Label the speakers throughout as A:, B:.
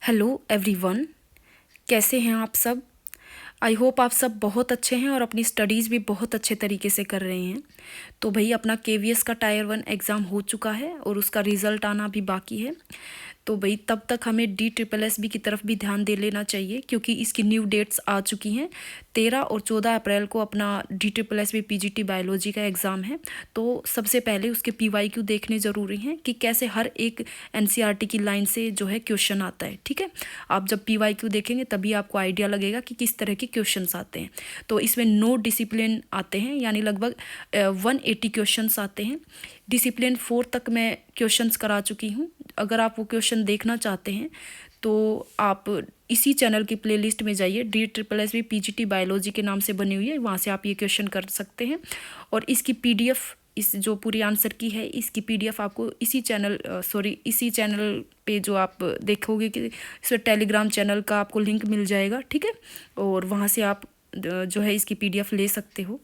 A: Hello everyone, कैसे हैं आप सब। आई होप आप सब बहुत अच्छे हैं और अपनी स्टडीज़ भी बहुत अच्छे तरीके से कर रहे हैं। तो भाई अपना केवीएस का टायर 1 एग्ज़ाम हो चुका है और उसका रिज़ल्ट आना भी बाकी है। तो भाई तब तक हमें DSSB की तरफ भी ध्यान दे लेना चाहिए क्योंकि इसकी न्यू डेट्स आ चुकी हैं। 13 और 14 अप्रैल को अपना DSSB PGT बायोलॉजी का एग्ज़ाम है। तो सबसे पहले उसके PYQ देखने ज़रूरी हैं कि कैसे हर एक NCERT की लाइन से जो है क्वेश्चन आता है। ठीक है, आप जब PYQ देखेंगे तभी आपको आइडिया लगेगा कि किस तरह के क्वेश्चंस आते हैं। तो इसमें 9 डिसिप्लिन आते हैं, यानी लगभग 180 क्वेश्चंस आते हैं। डिसिप्लिन 4 तक मैं क्वेश्चंस करा चुकी हूँ। अगर आप वो क्वेश्चन देखना चाहते हैं तो आप इसी चैनल की प्लेलिस्ट में जाइए, DSSB PGT बायोलॉजी के नाम से बनी हुई है, वहाँ से आप ये क्वेश्चन कर सकते हैं। और इसकी PDF, इस जो पूरी आंसर की है इसकी PDF आपको इसी चैनल पे जो आप देखोगे कि इसमें टेलीग्राम चैनल का आपको लिंक मिल जाएगा। ठीक है, और वहाँ से आप जो है इसकी PDF ले सकते हो।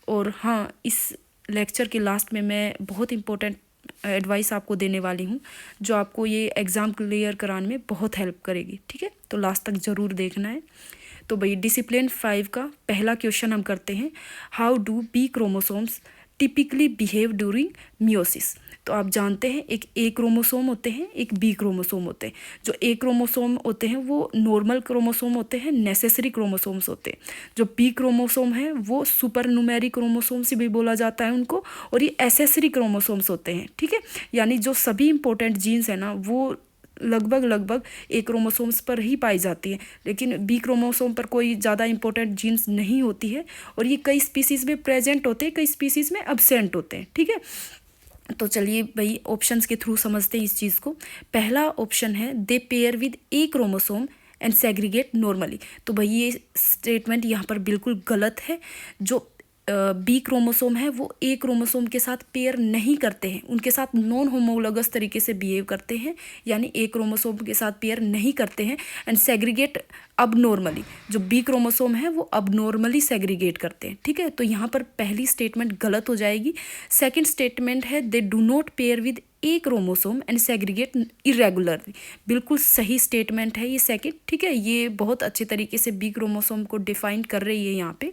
A: और हाँ, इस लेक्चर के लास्ट में मैं बहुत इम्पोर्टेंट एडवाइस आपको देने वाली हूँ जो आपको ये एग्ज़ाम क्लियर कराने में बहुत हेल्प करेगी। ठीक है, तो लास्ट तक ज़रूर देखना है। तो भाई डिसिप्लिन 5 का पहला क्वेश्चन हम करते हैं, how do B chromosomes typically behave during meiosis. तो आप जानते हैं एक ए क्रोमोसोम होते हैं, एक बी क्रोमोसोम होते हैं। जो ए क्रोमोसोम होते हैं वो नॉर्मल क्रोमोसोम होते हैं, नेसेसरी क्रोमोसोम्स होते हैं। जो बी क्रोमोसोम है वो सुपर न्यूमेरिक क्रोमोसोम से भी बोला जाता है उनको, और ये एसेसरी क्रोमोसोम्स होते हैं। ठीक है, यानी जो सभी इंपॉर्टेंट जीन्स है ना वो लगभग एक क्रोमोसोम्स पर ही पाई जाती है, लेकिन बी क्रोमोसोम पर कोई ज़्यादा इंपॉर्टेंट जीन्स नहीं होती है। और ये कई स्पीसीज़ में प्रेजेंट होते हैं, कई स्पीसीज़ में अब्सेंट होते हैं। ठीक है, तो चलिए भाई ऑप्शंस के थ्रू समझते हैं इस चीज़ को। पहला ऑप्शन है they pair with a chromosome and segregate normally. तो भाई ये स्टेटमेंट यहाँ पर बिल्कुल गलत है। जो बी क्रोमोसोम है वो ए क्रोमोसोम के साथ पेयर नहीं करते हैं, उनके साथ नॉन होमोलोगस तरीके से बिहेव करते हैं, यानी ए क्रोमोसोम के साथ पेयर नहीं करते हैं। एंड सेग्रीगेट अब नॉर्मली, जो बी क्रोमोसोम है वो अब नॉर्मली सेग्रीगेट करते हैं। ठीक है, तो यहाँ पर पहली स्टेटमेंट गलत हो जाएगी। सेकंड स्टेटमेंट है they do not pair with a chromosome and segregate irregularly. बिल्कुल सही स्टेटमेंट है ये सेकंड। ठीक है, ये बहुत अच्छे तरीके से बी क्रोमोसोम को डिफाइन कर रही है यहाँ पे।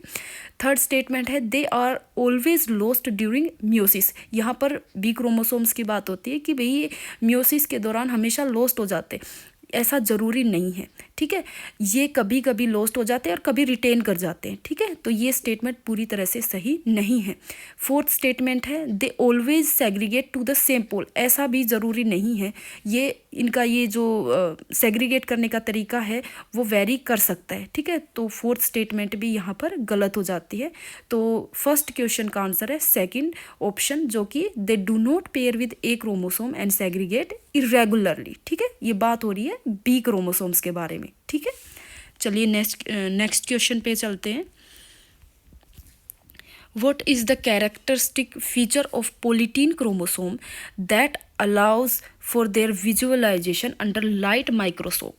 A: थर्ड स्टेटमेंट है they are always lost during meiosis. यहाँ पर बी क्रोमोसोम्स की बात होती है कि भाई मियोसिस के दौरान हमेशा लॉस्ट हो जाते, ऐसा ज़रूरी नहीं है। ठीक है, ये कभी कभी लॉस्ट हो जाते हैं और कभी रिटेन कर जाते हैं। ठीक है, तो ये स्टेटमेंट पूरी तरह से सही नहीं है। फोर्थ स्टेटमेंट है they always segregate to the same pole. ऐसा भी ज़रूरी नहीं है, ये इनका ये जो सेग्रीगेट करने का तरीका है वो वेरी कर सकता है। ठीक है, तो फोर्थ स्टेटमेंट भी यहाँ पर गलत हो जाती है। तो फर्स्ट क्वेश्चन का आंसर है सेकंड ऑप्शन, जो कि they do not pair with a chromosome and segregate irregularly. ठीक है, ये बात हो रही है बी क्रोमोसोम्स के बारे में। ठीक है, चलिए नेक्स्ट क्वेश्चन पे चलते हैं। What is the characteristic feature of polytene chromosome that allows for their visualization under light microscope?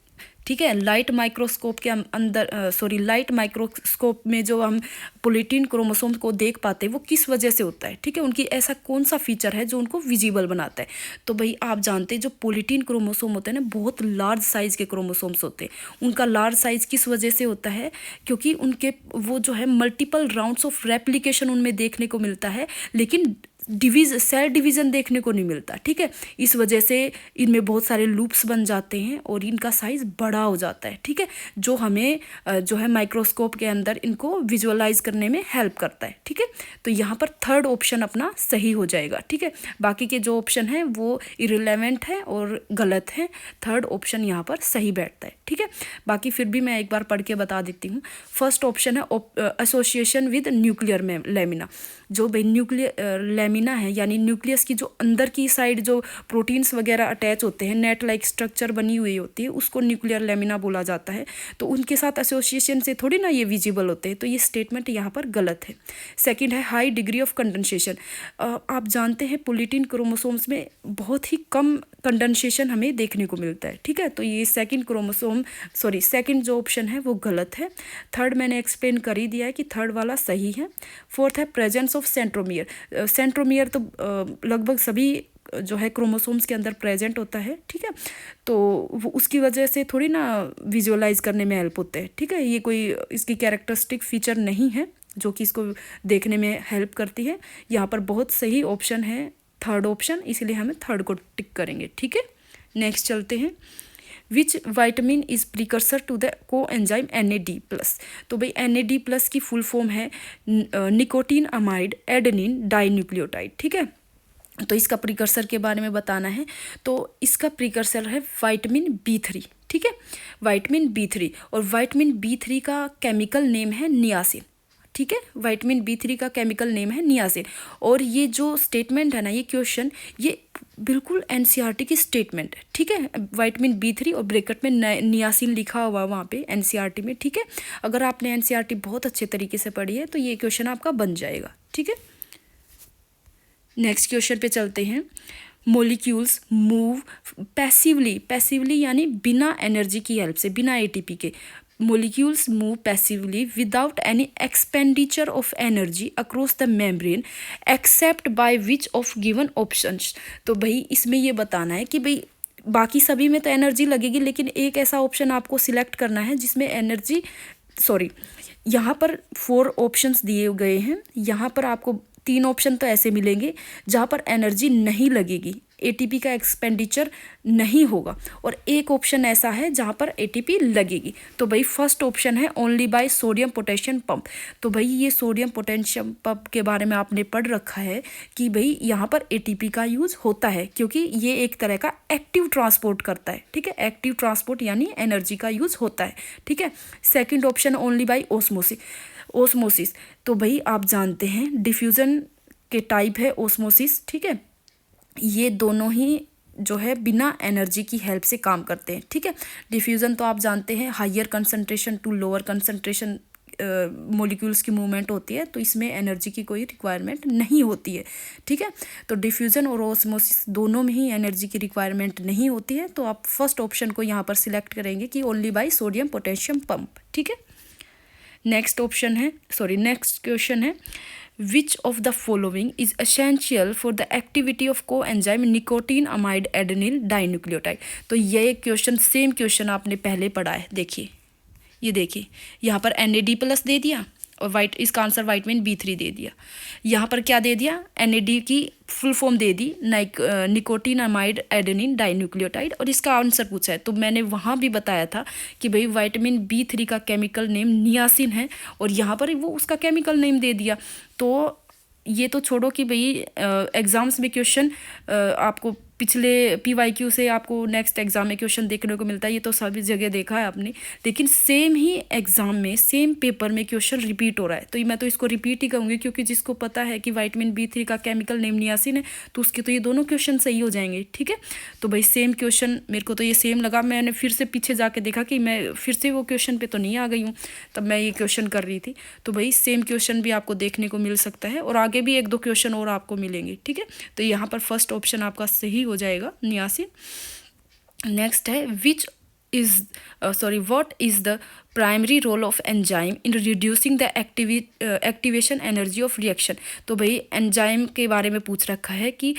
A: ठीक है, लाइट माइक्रोस्कोप के अंदर लाइट माइक्रोस्कोप में जो हम पोलिटीन क्रोमोसोम को देख पाते हैं वो किस वजह से होता है। ठीक है, उनकी ऐसा कौन सा फीचर है जो उनको विजिबल बनाता है। तो भाई आप जानते हैं जो पोलिटीन क्रोमोसोम होते हैं ना, बहुत लार्ज साइज़ के क्रोमोसोम्स होते हैं। उनका लार्ज साइज़ किस वजह से होता है, क्योंकि उनके वो जो है मल्टीपल राउंड्स ऑफ रेप्लिकेशन उनमें देखने को मिलता है, लेकिन सेल डिवीज़न देखने को नहीं मिलता। ठीक है, इस वजह से इनमें बहुत सारे लूप्स बन जाते हैं और इनका साइज़ बड़ा हो जाता है। ठीक है, जो हमें जो है माइक्रोस्कोप के अंदर इनको विजुअलाइज करने में हेल्प करता है। ठीक है, तो यहाँ पर थर्ड ऑप्शन अपना सही हो जाएगा। ठीक है, बाकी के जो ऑप्शन हैं वो इररिलेवेंट है और गलत है, थर्ड ऑप्शन यहाँ पर सही बैठता है। ठीक है, बाकी फिर भी मैं एक बार पढ़ के बता देती हूँ। फर्स्ट ऑप्शन है एसोसिएशन विद न्यूक्लियर लेमिना। जो भाई न्यूक्लियर लेमिना है, यानी न्यूक्लियस की जो अंदर की साइड जो प्रोटीन्स वगैरह अटैच होते हैं, नेट लाइक स्ट्रक्चर बनी हुई होती है, उसको न्यूक्लियर लेमिना बोला जाता है। तो उनके साथ एसोसिएशन से थोड़ी ना ये विजिबल होते हैं, तो ये स्टेटमेंट यहाँ पर गलत है। सेकंड है हाई डिग्री ऑफ कंडेंसेशन। आप जानते हैं पोलिटीन क्रोमोसोम्स में बहुत ही कम कंडेंसेशन हमें देखने को मिलता है। ठीक है, तो ये सेकंड जो ऑप्शन है वो गलत है। थर्ड मैंने एक्सप्लेन कर ही दिया है कि थर्ड वाला सही है। फोर्थ है प्रेजेंस ऑफ सेंट्रोमियर। सेंट्रोमियर तो लगभग सभी जो है क्रोमोसोम्स के अंदर प्रेजेंट होता है, ठीक है। तो वो उसकी वजह से थोड़ी ना विजुअलाइज करने में हेल्प होते हैं, ठीक है। ये कोई इसकी कैरेक्टरिस्टिक फीचर नहीं है जो कि इसको देखने में हेल्प करती है। यहाँ पर बहुत सही ऑप्शन है थर्ड ऑप्शन, इसीलिए हमें थर्ड को टिक करेंगे, ठीक है। नेक्स्ट चलते हैं, which vitamin is precursor to the coenzyme NAD+। तो भाई NAD+ की फुल फॉर्म है निकोटीन अमाइड एडेनिन डाइन्यूक्लियोटाइड, ठीक है। तो इसका प्रिकर्सर के बारे में बताना है, तो इसका प्रिकर्सर है विटामिन B3, ठीक है, विटामिन B3। और विटामिन B3 का केमिकल नेम है नियासिन, ठीक है। विटामिन B3 का केमिकल नेम है नियासिन। और ये जो स्टेटमेंट है ना, ये क्वेश्चन ये बिल्कुल NCERT की स्टेटमेंट है, ठीक है। विटामिन B3 और ब्रैकेट में नियासिन लिखा हुआ वहाँ पे NCERT में, ठीक है। अगर आपने NCERT बहुत अच्छे तरीके से पढ़ी है तो ये क्वेश्चन आपका बन जाएगा, ठीक है। नेक्स्ट क्वेश्चन पे चलते हैं, मोलिक्यूल्स मूव पैसिवली यानी बिना एनर्जी की हेल्प से, बिना ATP के। Molecules move passively without any expenditure of energy across the membrane except by which of given options. तो भाई इसमें ये बताना है कि भाई बाकी सभी में तो एनर्जी लगेगी, लेकिन एक ऐसा ऑप्शन आपको सिलेक्ट करना है जिसमें एनर्जी, यहाँ पर 4 ऑप्शंस दिए गए हैं। यहाँ पर आपको 3 ऑप्शन तो ऐसे मिलेंगे जहाँ पर एनर्जी नहीं लगेगी, ATP का एक्सपेंडिचर नहीं होगा, और एक ऑप्शन ऐसा है जहाँ पर ATP लगेगी। तो भाई फर्स्ट ऑप्शन है only by sodium potassium pump. तो भाई ये सोडियम पोटेशियम पंप के बारे में आपने पढ़ रखा है कि भाई यहाँ पर ATP का यूज़ होता है, क्योंकि ये एक तरह का एक्टिव ट्रांसपोर्ट करता है, ठीक है। एक्टिव ट्रांसपोर्ट यानी एनर्जी का यूज़ होता है, ठीक है। Second option only by osmosis. तो भाई आप जानते हैं डिफ्यूज़न के टाइप है ओस्मोसिस, ठीक है। ये दोनों ही जो है बिना एनर्जी की हेल्प से काम करते हैं, ठीक है। डिफ्यूज़न तो आप जानते हैं higher concentration to lower concentration molecules की मूवमेंट होती है, तो इसमें एनर्जी की कोई रिक्वायरमेंट नहीं होती है, ठीक है। तो डिफ्यूज़न और ओस्मोसिस दोनों में ही एनर्जी की रिक्वायरमेंट नहीं होती है। तो आप फर्स्ट ऑप्शन को यहाँ पर सिलेक्ट करेंगे कि only by sodium potassium pump, ठीक है। नेक्स्ट क्वेश्चन है, which of the following is essential for the activity of को एंजाइम निकोटीन अमाइड एडेनिल डाइन्यूक्लियोटाइड। तो ये क्वेश्चन सेम क्वेश्चन आपने पहले पढ़ा है, देखिए ये देखिए, यहाँ पर NAD+ दे दिया और इसका आंसर विटामिन B3 दे दिया। यहाँ पर क्या दे दिया, NAD की फुल फॉर्म दे दी निकोटीन अमाइड एडेनिन डाइन्यूक्लियोटाइड, और इसका आंसर पूछा है। तो मैंने वहाँ भी बताया था कि भाई विटामिन B3 का केमिकल नेम नियासिन है, और यहाँ पर वो उसका केमिकल नेम दे दिया। तो ये तो छोड़ो कि भाई एग्ज़ाम्स में क्वेश्चन आपको पिछले PYQ से आपको नेक्स्ट एग्ज़ाम में क्वेश्चन देखने को मिलता है, ये तो सभी जगह देखा है आपने, लेकिन सेम ही एग्ज़ाम में सेम पेपर में क्वेश्चन रिपीट हो रहा है। तो मैं तो इसको रिपीट ही कहूँगी, क्योंकि जिसको पता है कि विटामिन B3 का केमिकल नेम नियासिन है तो उसके तो ये दोनों क्वेश्चन सही हो जाएंगे, ठीक है। तो भाई सेम क्वेश्चन मेरे को तो ये सेम लगा, मैंने फिर से पीछे जाके देखा कि मैं फिर से वो क्वेश्चन पर तो नहीं आ गई हूँ, तब मैं ये क्वेश्चन कर रही थी। तो भाई सेम क्वेश्चन भी आपको देखने को मिल सकता है, और आगे भी 1-2 क्वेश्चन और आपको मिलेंगे, ठीक है। तो यहाँ पर फर्स्ट ऑप्शन आपका सही हो जाएगा, नियासिन। नेक्स्ट है, what is the primary role of enzyme in reducing the activation energy of reaction. तो भाई एंजाइम के बारे में पूछ रखा है कि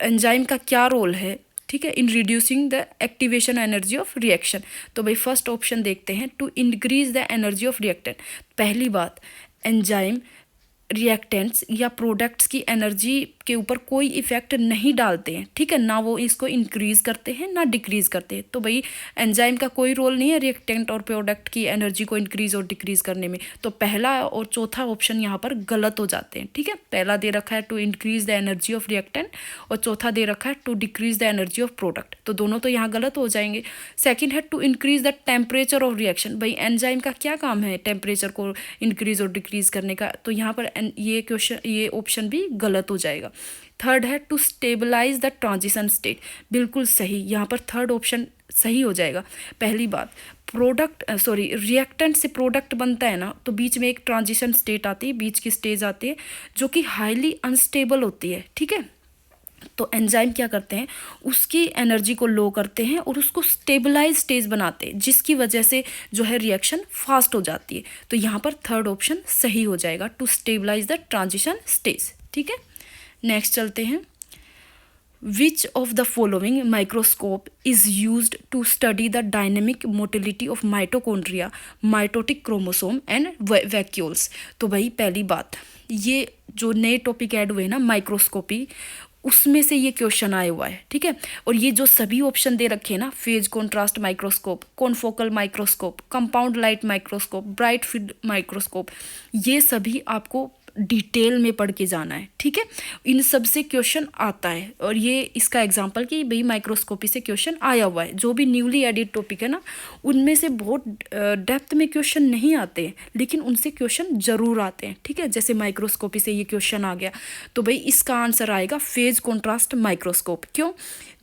A: एंजाइम का क्या रोल है, ठीक है, in reducing the activation energy of reaction. तो भाई फर्स्ट ऑप्शन देखते हैं, to increase the energy of reactant. पहली बात, एंजाइम रिएक्टेंट्स या प्रोडक्ट्स की एनर्जी के ऊपर कोई इफ़ेक्ट नहीं डालते हैं, ठीक है, ना वो इसको इंक्रीज़ करते हैं ना डिक्रीज़ करते हैं। तो भाई एंजाइम का कोई रोल नहीं है रिएक्टेंट और प्रोडक्ट की एनर्जी को इंक्रीज़ और डिक्रीज़ करने में। तो पहला और चौथा ऑप्शन यहाँ पर गलत हो जाते हैं, ठीक है। पहला दे रखा है to increase the energy of reactant, और चौथा दे रखा है to decrease the energy of product, तो दोनों तो यहाँ गलत हो जाएंगे। सेकेंड है to increase the temperature of reaction. भाई एंजाइम का क्या काम है टेम्परेचर को इंक्रीज़ और डिक्रीज़ करने का, तो यहाँ पर ये ऑप्शन भी गलत हो जाएगा। थर्ड है to stabilize the transition state, बिल्कुल सही, यहाँ पर थर्ड ऑप्शन सही हो जाएगा। पहली बात, रिएक्टेंट से प्रोडक्ट बनता है ना, तो बीच में एक ट्रांजिशन स्टेट आती है, बीच की स्टेज आती है जो कि हाईली अनस्टेबल होती है, ठीक है। तो एंजाइम क्या करते हैं, उसकी एनर्जी को लो करते हैं और उसको स्टेबलाइज स्टेज बनाते हैं, जिसकी वजह से जो है रिएक्शन फास्ट हो जाती है। तो यहाँ पर थर्ड ऑप्शन सही हो जाएगा, to stabilize the transition stage, ठीक है। नेक्स्ट चलते हैं, Which of the following microscope is used to study the dynamic motility of mitochondria, mitotic chromosome and vacuoles? तो भाई पहली बात, ये जो नए टॉपिक ऐड हुए ना माइक्रोस्कोपी, उसमें से ये क्वेश्चन आया हुआ है, ठीक है। और ये जो सभी ऑप्शन दे रखे हैं ना, phase contrast microscope, confocal microscope, compound light microscope, bright field microscope, ये सभी आपको डिटेल में पढ़ के जाना है, ठीक है। इन सब से क्वेश्चन आता है और ये इसका एग्जांपल कि भाई माइक्रोस्कोपी से क्वेश्चन आया हुआ है। जो भी न्यूली एडिड टॉपिक है ना, उनमें से बहुत डेप्थ में क्वेश्चन नहीं आते हैं, लेकिन उनसे क्वेश्चन जरूर आते हैं, ठीक है। जैसे माइक्रोस्कोपी से ये क्वेश्चन आ गया, तो भाई इसका आंसर आएगा फेज कॉन्ट्रास्ट माइक्रोस्कोप। क्यों?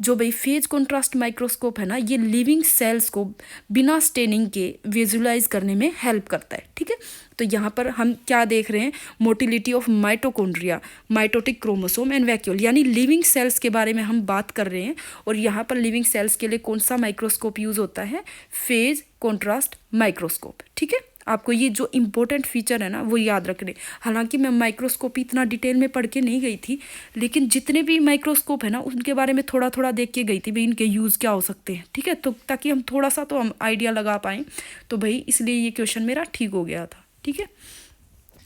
A: जो भाई फेज कॉन्ट्रास्ट माइक्रोस्कोप है ना, ये लिविंग सेल्स को बिना स्टेनिंग के विजुलाइज करने में हेल्प करता है, ठीक है। तो यहाँ पर हम क्या देख रहे हैं, motility of mitochondria, mitotic chromosome and vacuole, यानी लिविंग सेल्स के बारे में हम बात कर रहे हैं। और यहाँ पर लिविंग सेल्स के लिए कौन सा माइक्रोस्कोप यूज होता है? फेज कॉन्ट्रास्ट माइक्रोस्कोप, ठीक है। आपको ये जो इम्पोर्टेंट फीचर है ना, वो याद रखने। हालांकि मैं माइक्रोस्कोप इतना डिटेल में पढ़ के नहीं गई थी, लेकिन जितने भी माइक्रोस्कोप है ना, उनके बारे में थोड़ा थोड़ा देख के गई थी भाई, इनके यूज़ क्या हो सकते हैं, ठीक है। तो ताकि हम थोड़ा सा तो हम आइडिया लगा पाएँ, तो भाई इसलिए ये क्वेश्चन मेरा ठीक हो गया था, ठीक है।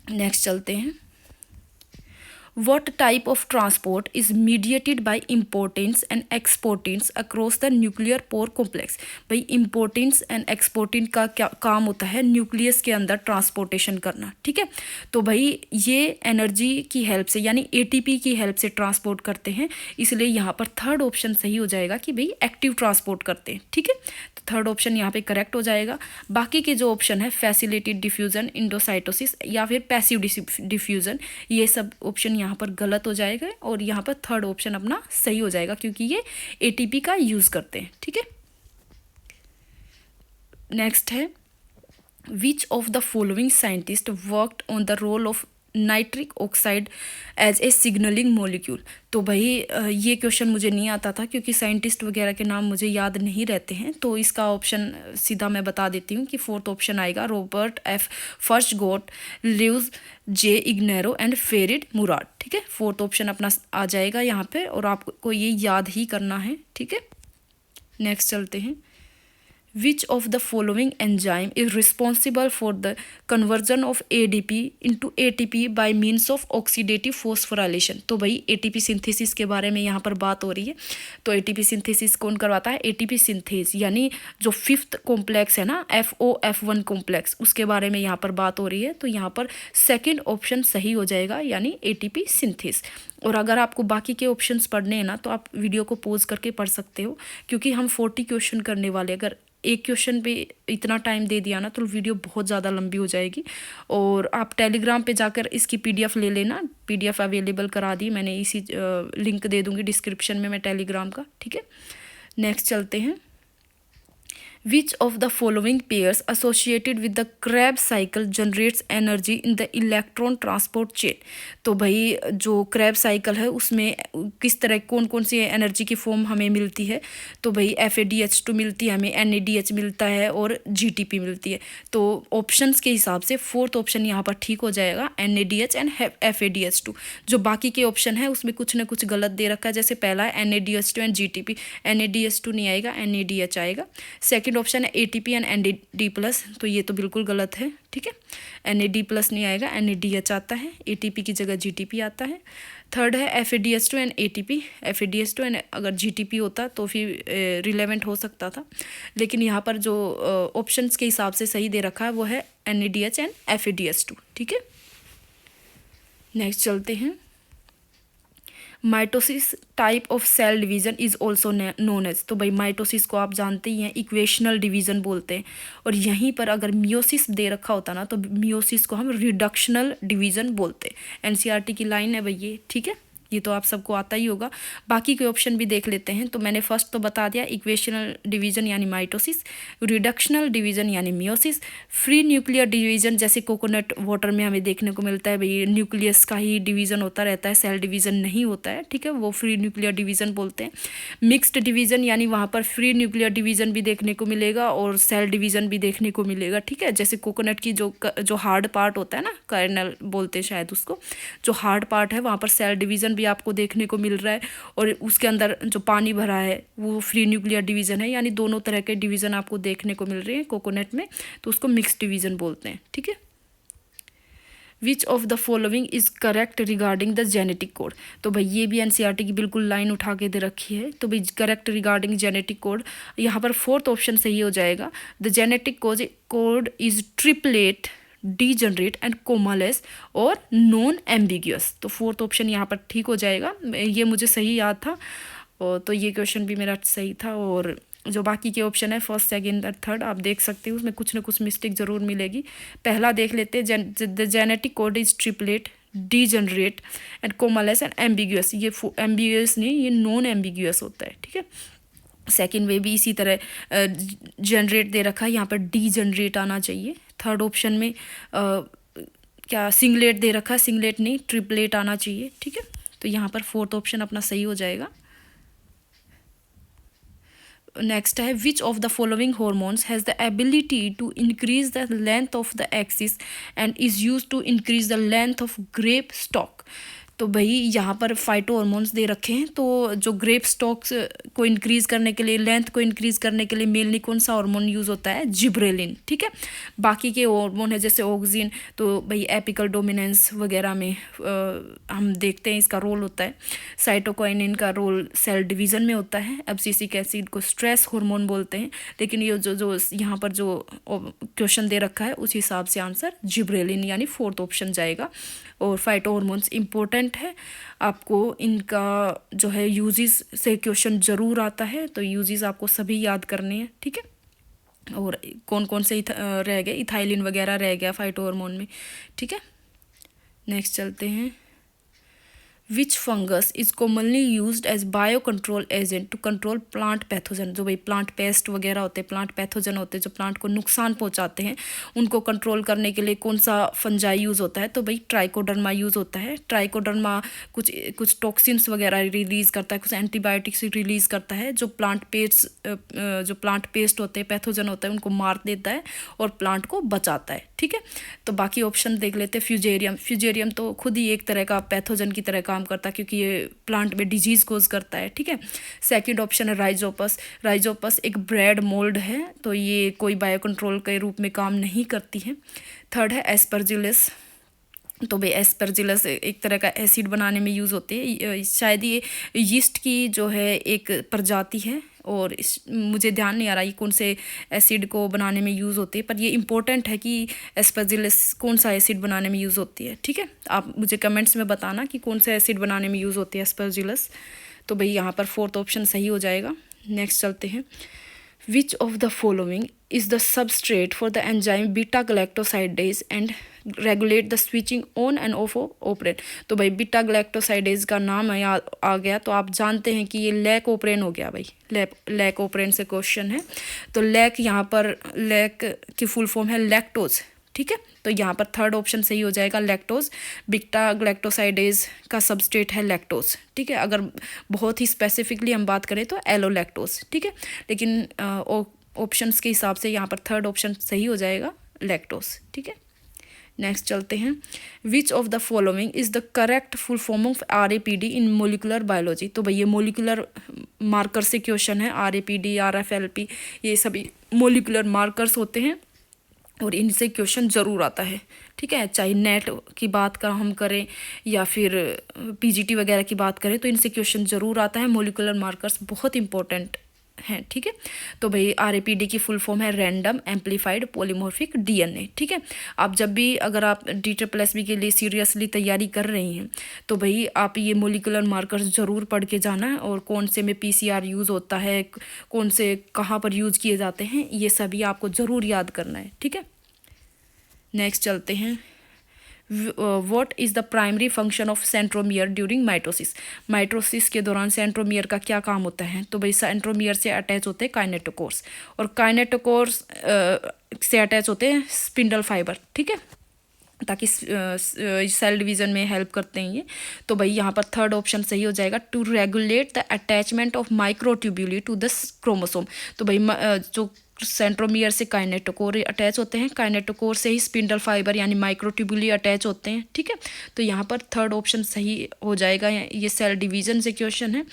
A: नेक्स्ट चलते हैं। What type of transport is mediated by importance and exportins across the nuclear pore complex? भाई importance and exportin का क्या काम होता है? न्यूक्लियस के अंदर ट्रांसपोर्टेशन करना, ठीक है। तो भाई ये एनर्जी की हेल्प से, यानी एटीपी की हेल्प से ट्रांसपोर्ट करते हैं, इसलिए यहाँ पर थर्ड ऑप्शन सही हो जाएगा कि भाई एक्टिव ट्रांसपोर्ट करते हैं, ठीक है। तो थर्ड ऑप्शन यहाँ पे करेक्ट हो जाएगा। बाकी के जो ऑप्शन है, फैसिलिटेड डिफ्यूजन, इंडोसाइटोसिस या फिर पैसिव डिफ्यूजन, ये सब ऑप्शन यहाँ पर गलत हो जाएगा और यहाँ पर थर्ड ऑप्शन अपना सही हो जाएगा, क्योंकि ये एटीपी का यूज करते हैं, ठीक है। नेक्स्ट है, which of the following scientist worked on the role of nitric oxide as a signaling molecule? तो भाई ये क्वेश्चन मुझे नहीं आता था, क्योंकि साइंटिस्ट वगैरह के नाम मुझे याद नहीं रहते हैं। तो इसका ऑप्शन सीधा मैं बता देती हूँ कि फोर्थ ऑप्शन आएगा, Robert F Furchgott, Louis J Ignarro and Ferid Murad, ठीक है। फोर्थ ऑप्शन अपना आ जाएगा यहाँ पे और आपको ये याद ही करना है, ठीक है। नेक्स्ट चलते हैं। Which of the following enzyme is responsible for the conversion of ADP into ATP by means of oxidative phosphorylation? तो भाई ATP सिंथेसिस के बारे में यहाँ पर बात हो रही है। तो ATP सिंथेसिस कौन करवाता है? ATP सिंथेस, यानी जो फिफ्थ कॉम्प्लेक्स है ना, FOF1 कॉम्प्लेक्स, उसके बारे में यहाँ पर बात हो रही है। तो यहाँ पर सेकेंड ऑप्शन सही हो जाएगा, यानी ATP सिंथेस। और अगर आपको बाकी के ऑप्शंस पढ़ने हैं ना, तो आप वीडियो को पॉज करके पढ़ सकते हो, क्योंकि हम 40 क्वेश्चन करने वाले। अगर एक क्वेश्चन पे इतना टाइम दे दिया ना, तो वीडियो बहुत ज़्यादा लंबी हो जाएगी। और आप टेलीग्राम पे जाकर इसकी PDF ले लेना, PDF अवेलेबल करा दी मैंने, इसी लिंक दे दूँगी डिस्क्रिप्शन में मैं टेलीग्राम का, ठीक है। नेक्स्ट चलते हैं। Which of the following pairs associated with the Krebs cycle generates energy in the electron transport chain? तो भाई जो Krebs cycle है, उसमें किस तरह कौन कौन सी एनर्जी की फॉर्म हमें मिलती है? तो भाई FADH2 मिलती है हमें, NADH मिलता है और GTP मिलती है। तो ऑप्शंस के हिसाब से फोर्थ ऑप्शन यहाँ पर ठीक हो जाएगा, NADH एंड FADH2। जो बाकी के ऑप्शन है उसमें कुछ ना कुछ गलत दे रखा है, जैसे पहला है NADH2 एंड GTP, NADH2 नहीं आएगा, NADH आएगा। सेकेंड ऑप्शन है ATP एंड NAD+, तो ये तो बिल्कुल गलत है, ठीक है। NAD+ नहीं आएगा, NADH आता है, ATP की जगह GTP आता है। थर्ड है FADH2 and ATP, FADH2 and अगर GTP होता तो फिर रिलेवेंट हो सकता था, लेकिन यहाँ पर जो ऑप्शंस के हिसाब से सही दे रखा है वो है NADH एंड FADH2, ठीक है। नेक्स्ट चलते हैं। Mitosis type of cell division is also known as, तो भाई माइटोसिस को आप जानते ही हैं, इक्वेशनल डिवीजन बोलते हैं। और यहीं पर अगर मियोसिस दे रखा होता ना, तो मियोसिस को हम रिडक्शनल डिवीजन बोलते हैं। NCERT की लाइन है भाई ये, ठीक है। ये तो आप सबको आता ही होगा। बाकी के ऑप्शन भी देख लेते हैं। तो मैंने फर्स्ट तो बता दिया, इक्वेशनल डिवीजन यानी माइटोसिस, रिडक्शनल डिवीजन यानी मियोसिस, फ्री न्यूक्लियर डिवीजन जैसे कोकोनट वाटर में हमें देखने को मिलता है भाई, न्यूक्लियस का ही डिवीजन होता रहता है, सेल डिवीजन नहीं होता है, ठीक है, वो फ्री न्यूक्लियर डिवीजन बोलते हैं। मिक्स्ड डिवीजन यानी वहाँ पर फ्री न्यूक्लियर डिवीजन भी देखने को मिलेगा और सेल डिवीजन भी देखने को मिलेगा, ठीक है। जैसे कोकोनट की जो हार्ड पार्ट होता है ना, कर्नल बोलते हैं शायद उसको, जो हार्ड पार्ट है वहाँ पर सेल डिवीजन भी आपको देखने को मिल रहा है, और उसके अंदर जो पानी भरा है वो फ्री न्यूक्लियर डिवीज़न है, यानी दोनों तरह के डिवीज़न आपको देखने को मिल रहे हैं कोकोनट में, तो उसको मिक्स डिवीज़न बोलते हैं। ठीक है। Which of the following is correct regarding the genetic code. तो भाई ये भी एनसीईआरटी की बिल्कुल लाइन उठा के दे रखी है। तो भाई करेक्ट रिगार्डिंग जेनेटिक कोड, यहाँ पर फोर्थ ऑप्शन सही हो जाएगा। The genetic code is triplet, degenerate and commaless और नॉन एम्बिग्यूअस। तो फोर्थ ऑप्शन यहाँ पर ठीक हो जाएगा, ये मुझे सही याद था, और तो ये क्वेश्चन भी मेरा सही था। और जो बाकी के ऑप्शन है फर्स्ट, सेकंड और थर्ड, आप देख सकते हो उसमें कुछ ना कुछ मिस्टेक ज़रूर मिलेगी। पहला देख लेते हैं, the genetic code is triplet, degenerate and commaless and ambiguous. ये एम्बिग्यूअस नहीं, ये नॉन एम्बिग्यूअस होता है। ठीक है। सेकेंड वे भी इसी तरह जनरेट दे रखा है, यहाँ पर डी जनरेट आना चाहिए। थर्ड ऑप्शन में क्या सिंगलेट दे रखा है, सिंगलेट नहीं ट्रिपलेट आना चाहिए। ठीक है। तो यहाँ पर फोर्थ ऑप्शन अपना सही हो जाएगा। नेक्स्ट है, which of the following hormones has the ability to increase the length of the axis and is use to increase the length of grape stock. तो भाई यहाँ पर फाइटो हार्मोन्स दे रखे हैं, तो जो ग्रेप स्टॉक्स को इंक्रीज़ करने के लिए, लेंथ को इंक्रीज़ करने के लिए मेनली कौन सा हार्मोन यूज़ होता है, जिब्रेलिन। ठीक है। बाकी के हार्मोन है जैसे ऑक्सिन, तो भाई एपिकल डोमिनेंस वगैरह में हम देखते हैं इसका रोल होता है। साइटोकाइनिन का रोल सेल डिवीज़न में होता है। एब्सिसिक एसिड को स्ट्रेस हार्मोन बोलते हैं, लेकिन ये जो यहाँ पर जो क्वेश्चन दे रखा है उस हिसाब से आंसर जिब्रेलिन यानी फोर्थ ऑप्शन जाएगा। और फाइटो हार्मोन्स इम्पोर्टेंट है, आपको इनका जो है यूजेस से क्वेश्चन ज़रूर आता है, तो यूजेस आपको सभी याद करने हैं। ठीक है। और कौन कौन से रह गए, इथाइलिन वगैरह रह गया फाइटो हार्मोन में। ठीक है। नेक्स्ट चलते हैं, which fungus is commonly used as bio control agent to control plant pathogen. जो भाई प्लांट पेस्ट वगैरह होते हैं, प्लांट पैथोजन होते हैं जो प्लांट को नुकसान पहुंचाते हैं, उनको कंट्रोल करने के लिए कौन सा फंजाई यूज़ होता है, तो भाई ट्राइकोडर्मा यूज़ होता है। ट्राइकोडर्मा कुछ टॉक्सिन्स वगैरह रिलीज़ करता है, कुछ एंटीबायोटिक्स रिलीज़ करता है, जो प्लांट पेस्ट होते हैं, पैथोजन होते हैं, उनको मार देता है और प्लांट को बचाता है। ठीक है। तो बाकी ऑप्शन देख लेते हैं। फ्यूजेरियम तो खुद ही एक तरह का पैथोजन की तरह काम करता है, क्योंकि ये प्लांट में डिजीज कोज करता है। ठीक है। सेकंड ऑप्शन है राइजोपस एक ब्रेड मोल्ड है, तो ये कोई बायो कंट्रोल के रूप में काम नहीं करती है। थर्ड है एस्परजिलस, तो भाई एस्परजिलस एक तरह का एसिड बनाने में यूज़ होती है, शायद ये यीस्ट की जो है एक प्रजाति है, और मुझे ध्यान नहीं आ रहा ये कौन से एसिड को बनाने में यूज़ होती है, पर ये इंपॉर्टेंट है कि एस्परजिलस कौन सा एसिड बनाने में यूज़ होती है। ठीक है। आप मुझे कमेंट्स में बताना कि कौन सा एसिड बनाने में यूज़ होती है एस्परजिलस। तो भाई यहाँ पर फोर्थ ऑप्शन सही हो जाएगा। नेक्स्ट चलते हैं, which of the following is the substrate for the enzyme beta galactosidase and regulate the switching on and off operon. तो भाई बीटा गलैक्टोसाइडेज का नाम है आ गया, तो आप जानते हैं कि ये लैक ऑपरेन हो गया। भाई लैक ऑपरेन से क्वेश्चन है, तो लैक यहाँ पर लैक की फुल फॉर्म है लैक्टोज। ठीक है। तो यहाँ पर थर्ड ऑप्शन सही हो जाएगा, लैक्टोज। बीटा गलैक्टोसाइडेज का सबस्ट्रेट है लैक्टोज। ठीक है। अगर बहुत ही स्पेसिफिकली हम बात करें तो एलोलैक्टोज। ठीक है। लेकिन ऑप्शंस के हिसाब से यहाँ पर थर्ड ऑप्शन सही हो जाएगा, लैक्टोज। ठीक है। नेक्स्ट चलते हैं, which of the following is the correct full form of RAPD in molecular biology. तो भाई ये मोलिकुलर मार्कर से क्वेश्चन है, RAPD RFLP ये सभी मोलिकुलर मार्कर्स होते हैं और इनसे क्वेश्चन ज़रूर आता है। ठीक है। चाहे नेट की बात का हम करें या फिर PGT वगैरह की बात करें, तो इनसे क्वेश्चन ज़रूर आता है। मोलिकुलर मार्कर्स बहुत इंपॉर्टेंट हैं। ठीक है। तो भाई RAPD की फुल फॉर्म है रैंडम एम्पलीफाइड पॉलीमॉर्फिक DNA। ठीक है। आप जब भी अगर आप DSSB के लिए सीरियसली तैयारी कर रही हैं, तो भाई आप ये मोलिकुलर मार्कर्स ज़रूर पढ़ के जाना है, और कौन से में PCR यूज़ होता है, कौन से कहाँ पर यूज़ किए जाते हैं, ये सभी आपको ज़रूर याद करना है। ठीक है। नेक्स्ट चलते हैं, what is the primary function of centromere during mitosis. Mitosis के दौरान सेंट्रोमियर का क्या काम होता है, तो भाई सेंट्रोमियर से अटैच होते हैं काइनेटोकोर्स, और काइनेटोकोर्स से अटैच होते हैं स्पिंडल फाइबर। ठीक है। ताकि सेल डिवीज़न में हेल्प करते हैं ये। तो भाई यहाँ पर थर्ड ऑप्शन सही हो जाएगा, to regulate the attachment of microtubule to the chromosome. तो भाई जो सेंट्रोमियर से काइनेटोकोर अटैच होते हैं, काइनेटोकोर से ही स्पिंडल फाइबर यानी माइक्रोट्यूबुली अटैच होते हैं। ठीक है, तो यहाँ पर थर्ड ऑप्शन सही हो जाएगा। ये सेल डिवीजन से क्वेश्चन है।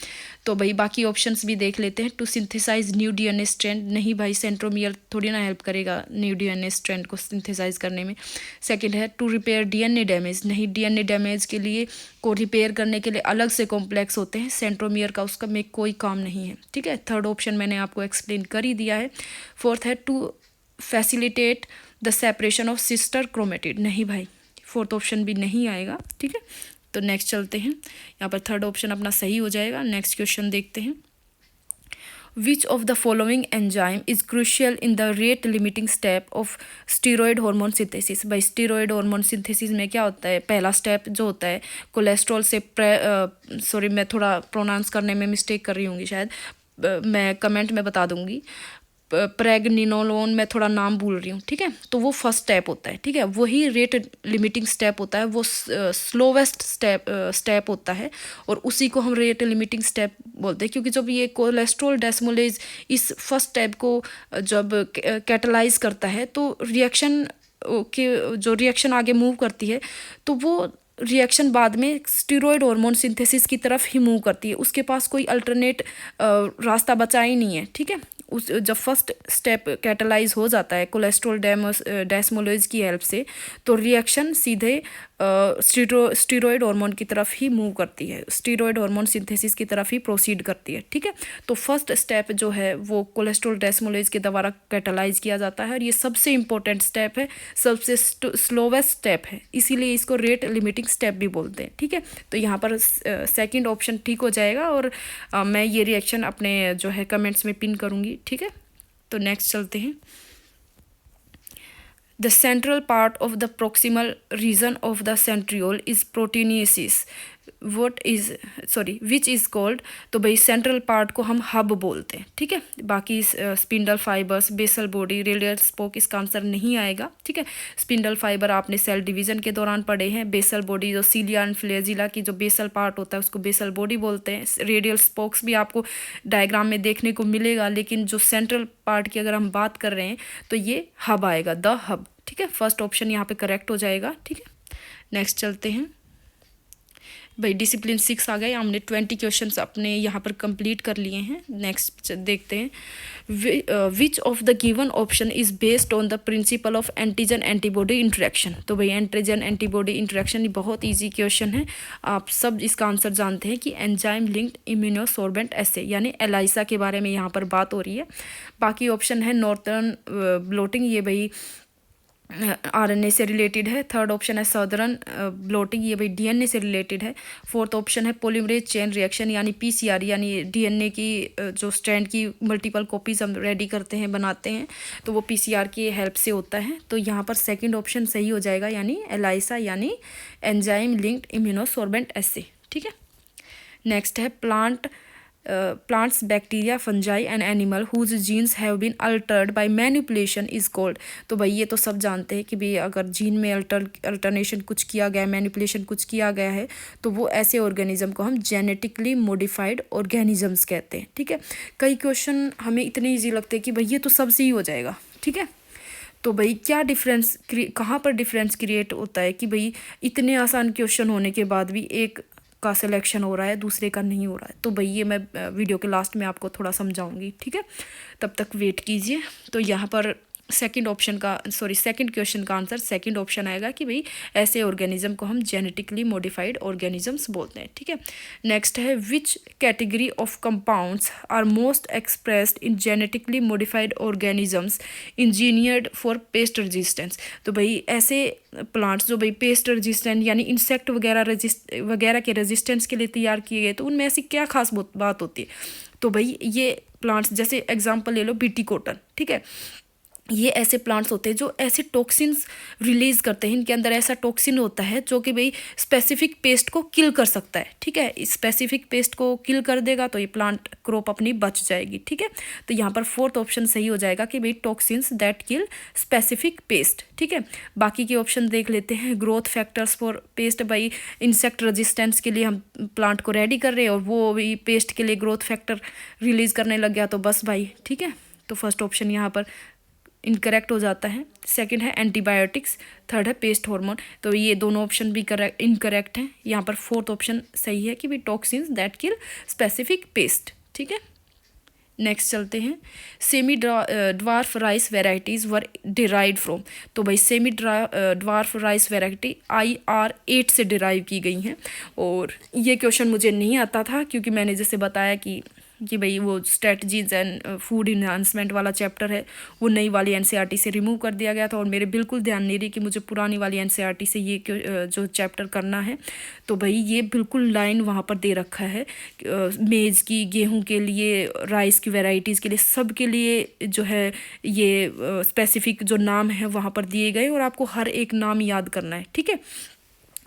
A: तो भाई बाकी ऑप्शंस भी देख लेते हैं। To synthesize new DNA strand, नहीं भाई सेंट्रोमियर थोड़ी ना हेल्प करेगा न्यू डीएनए स्ट्रैंड को सिंथेसाइज करने में। सेकंड है टू रिपेयर डीएनए डैमेज, नहीं डीएनए डैमेज के लिए को रिपेयर करने के लिए अलग से कॉम्प्लेक्स होते हैं, सेंट्रोमियर का उसका में कोई काम नहीं है। ठीक है, थर्ड ऑप्शन मैंने आपको एक्सप्लेन कर ही दिया है। फोर्थ है to facilitate the separation of sister chromatid, नहीं भाई फोर्थ ऑप्शन भी नहीं आएगा। ठीक है, तो नेक्स्ट चलते हैं। यहाँ पर थर्ड ऑप्शन अपना सही हो जाएगा। नेक्स्ट क्वेश्चन देखते हैं। Which of the following enzyme is crucial in the rate limiting step of steroid hormone synthesis. भाई स्टीरॉयड हार्मोन सिंथेसिस में क्या होता है, पहला स्टेप जो होता है कोलेस्ट्रॉल से सॉरी मैं थोड़ा प्रोनाउंस करने में मिस्टेक कर रही हूँगी शायद, मैं कमेंट में बता दूंगी। प्रेगनिनोलोन में थोड़ा नाम भूल रही हूँ। ठीक है, तो वो फर्स्ट स्टेप होता है। ठीक है, वही रेट लिमिटिंग स्टेप होता है, वो स्लोवेस्ट स्टेप होता है और उसी को हम रेट लिमिटिंग स्टेप बोलते हैं। क्योंकि जब ये कोलेस्ट्रॉल डेस्मोलेज इस फर्स्ट स्टेप को जब कैटलाइज करता है तो रिएक्शन के जो रिएक्शन आगे मूव करती है तो वो रिएक्शन बाद में स्टीरॉयड हार्मोन सिंथेसिस की तरफ ही मूव करती है, उसके पास कोई अल्टरनेट रास्ता बचा ही नहीं है। ठीक है, उस जब फर्स्ट स्टेप कैटलाइज हो जाता है कोलेस्ट्रॉल डेस्मोलेज की हेल्प से तो रिएक्शन सीधे स्टीरॉयड हार्मोन की तरफ ही मूव करती है, स्टीरॉयड हार्मोन सिंथेसिस की तरफ ही प्रोसीड करती है। ठीक है, तो फर्स्ट स्टेप जो है वो कोलेस्ट्रॉल डेस्मोलेज के द्वारा कैटलाइज किया जाता है और ये सबसे इंपॉर्टेंट स्टेप है, सबसे स्लोवेस्ट स्टेप है, इसीलिए इसको रेट लिमिटिंग स्टेप भी बोलते हैं। ठीक है, तो यहाँ पर सेकंड ऑप्शन ठीक हो जाएगा और मैं ये रिएक्शन अपने जो है कमेंट्स में पिन करूँगी। ठीक है, तो नेक्स्ट चलते हैं। The central part of the proximal region of the centriole is proteinaceous. Which is called, तो भाई सेंट्रल पार्ट को हम हब बोलते हैं। ठीक है, बाकी spindle fibres, basal body, radial spoke इसका आंसर नहीं आएगा। ठीक है, स्पिंडल फाइबर आपने सेल डिवीजन के दौरान पढ़े हैं, बेसल बॉडी जो सीलिया एंड फ्लेजिला की जो बेसल पार्ट होता है उसको बेसल बॉडी बोलते हैं, रेडियल स्पोक्स भी आपको डायग्राम में देखने को मिलेगा, लेकिन जो सेंट्रल पार्ट की अगर हम बात कर रहे हैं तो ये हब आएगा, द हब। ठीक है, फर्स्ट ऑप्शन यहाँ पे करेक्ट हो जाएगा। ठीक है, नेक्स्ट चलते हैं। भाई डिसिप्लिन 6 आ गए, हमने 20 क्वेश्चंस अपने यहाँ पर कंप्लीट कर लिए हैं। नेक्स्ट देखते हैं। Which of the given option is based on the principle of antigen antibody interaction. तो भाई एंटीजन एंटीबॉडी इंटरेक्शन ये बहुत ईजी क्वेश्चन है, आप सब इसका आंसर जानते हैं कि एंजाइम लिंक्ड इम्यूनोसोर्बेंट एसे यानी एलाइसा के बारे में यहाँ पर बात हो रही है। बाकी ऑप्शन है नॉर्थर्न ब्लोटिंग, ये भाई आरएनए से रिलेटेड है। थर्ड ऑप्शन है सदर्न ब्लोटिंग, ये भाई डीएनए से रिलेटेड है। फोर्थ ऑप्शन है पॉलीमरेज चेन रिएक्शन यानी पीसीआर यानी डीएनए की जो स्ट्रैंड की मल्टीपल कॉपीज हम रेडी करते हैं, बनाते हैं, तो वो पीसीआर की हेल्प से होता है। तो यहाँ पर सेकंड ऑप्शन सही हो जाएगा यानी एलाइसा यानी एंजाइम लिंक्ड इम्यूनोसोर्बेंट एसे। ठीक है, नेक्स्ट है plants, bacteria, fungi and animal whose genes have been altered by manipulation is called। तो भाई ये तो सब जानते हैं कि भाई अगर जीन में अल्टरनेशन कुछ किया गया है, मैनिपुलेशन कुछ किया गया है, तो वो ऐसे ऑर्गेनिज्म को हम जेनेटिकली मॉडिफाइड ऑर्गेनिजम्स कहते हैं। ठीक है, कई क्वेश्चन हमें इतने ईजी लगते हैं कि भाई ये तो सबसे ही हो जाएगा। ठीक है, तो भाई क्या डिफरेंस कहाँ पर डिफरेंस क्रिएट होता है कि भाई इतने आसान क्वेश्चन होने के बाद भी एक का सिलेक्शन हो रहा है, दूसरे का नहीं हो रहा है। तो भाई ये मैं वीडियो के लास्ट में आपको थोड़ा समझाऊंगी। ठीक है, तब तक वेट कीजिए। तो यहाँ पर सेकंड क्वेश्चन का आंसर सेकंड ऑप्शन आएगा कि भाई ऐसे ऑर्गेनिज्म को हम जेनेटिकली मॉडिफाइड ऑर्गेनिजम्स बोलते हैं। ठीक है, नेक्स्ट है which category of compounds are most expressed in genetically modified organisms engineered for pest resistance. तो भाई ऐसे प्लांट्स जो भाई पेस्ट रेजिस्टेंट यानी इंसेक्ट वगैरह के रेजिस्टेंस के लिए तैयार किए गए, तो उनमें ऐसी क्या खास बात होती है। तो भाई ये प्लांट्स जैसे एग्जांपल ले लो बीटी कॉटन। ठीक है, ये ऐसे प्लांट्स होते हैं जो ऐसे टॉक्सिन्स रिलीज करते हैं, इनके अंदर ऐसा टॉक्सिन होता है जो कि भाई स्पेसिफिक पेस्ट को किल कर सकता है। ठीक है, स्पेसिफिक पेस्ट को किल कर देगा तो ये प्लांट क्रॉप अपनी बच जाएगी। ठीक है, तो यहाँ पर फोर्थ ऑप्शन सही हो जाएगा कि भाई toxins that kill specific paste. ठीक है, बाकी के ऑप्शन देख लेते हैं। ग्रोथ फैक्टर्स फॉर पेस्ट, भाई इंसेक्ट रेजिस्टेंस के लिए हम प्लांट को रेडी कर रहे हैं और वो भी पेस्ट के लिए ग्रोथ फैक्टर रिलीज करने लग गया तो बस भाई। ठीक है, तो फर्स्ट ऑप्शन यहाँ पर इनकरेक्ट हो जाता है। सेकंड है एंटीबायोटिक्स, थर्ड है पेस्ट हार्मोन, तो ये दोनों ऑप्शन भी करेक्ट इनकरेक्ट हैं। यहाँ पर फोर्थ ऑप्शन सही है कि भी toxins that kill specific paste. ठीक है, नेक्स्ट चलते हैं। Semi dwarf rice varieties were derived from, तो भाई semi dwarf rice variety IR8 से डिराइव की गई हैं। और ये क्वेश्चन मुझे नहीं आता था क्योंकि मैंने जैसे बताया कि भाई वो स्ट्रेटजीज एंड फूड इन्हांसमेंट वाला चैप्टर है वो नई वाली NCERT से रिमूव कर दिया गया था, और मेरे बिल्कुल ध्यान नहीं रही कि मुझे पुरानी वाली NCERT से ये जो चैप्टर करना है। तो भाई ये बिल्कुल लाइन वहाँ पर दे रखा है मेज़ की, गेहूं के लिए, राइस की वैरायटीज़ के लिए, सब के लिए जो है ये स्पेसिफिक जो नाम है वहाँ पर दिए गए, और आपको हर एक नाम याद करना है। ठीक है,